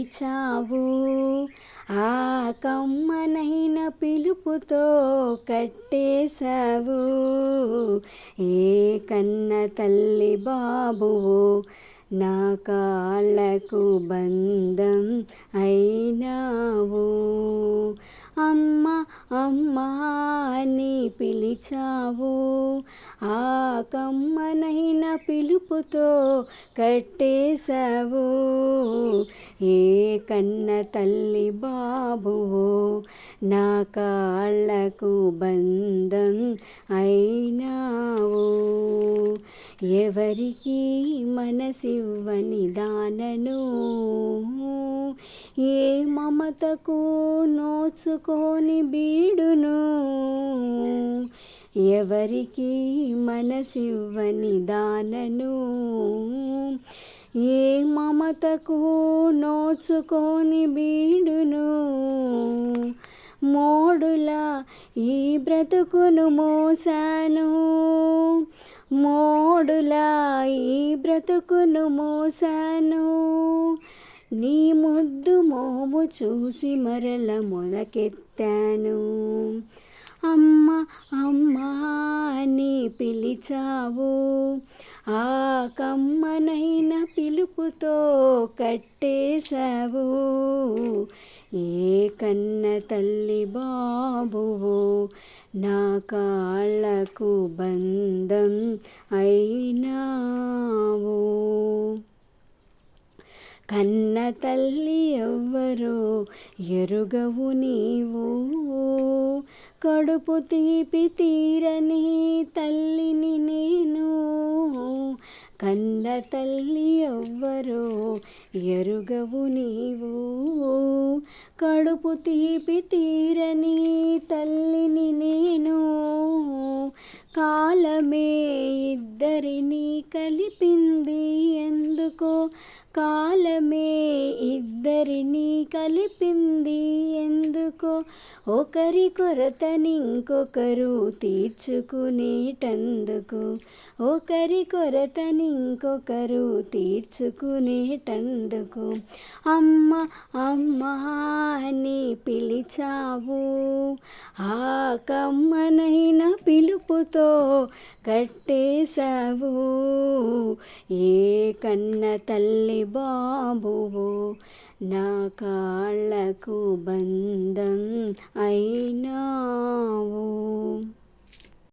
పిలిచావు, ఆ కమ్మనైన పిలుపుతో కట్టేశావు. ఏ కన్న తల్లి బాబువో నా కాళ్ళకు బంధం అయినావు. అమ్మ అమ్మా అని పిలిచావు, ఆ కమ్మనైన పిలుపుతో కట్టేశావు. ఏ కన్న తల్లి బాబువో నా కాళ్ళకు బంధం అయినావు. ఎవరికి మనసివ్వని దానను, ఏ మమతకు నోచుకోని బీడును. ఎవరికి మనసివ్వని దానను, ఏ మమతకు నోచుకోని బీడును. మోడులా ఈ బ్రతుకును మోసాను, మోడులా ఈ బ్రతుకును మోసాను. నీ ముద్దు మోము చూసి మరల మొలకెత్తాను. అమ్మ అమ్మా అని పిలిచావు, ఆ కమ్మనైన పిలుపుతో కట్టేశావు. ఏ కన్న తల్లి బాబువో నా కాళ్ళకు బంధం అయినావు. కన్న తల్లి ఎవ్వరో ఎరుగవు నీవు, కడుపు తీపి తీరని తల్లిని నేను. కన్న తల్లి ఎవ్వరో ఎరుగవు నీవు, కడుపు తీపి తీరని తల్లిని నేను. కాలమే ఇద్దరిని కలిపింది ఎందుకో, కాలమే ఇద్దరిని కలిపింది ఎందుకో. ఒకరి కొరతనింకొకరు తీర్చుకునేటందుకు, ఒకరి కొరతనింకొకరు తీర్చుకునేటందుకు. అమ్మ అమ్మా అని పిలిచావు, ఆ కమ్మనైన పిలుపుతో కట్టేశావు. ఏ కన్న తల్లి బాబువో నా కాళ్ళకు బంధం అయినావు.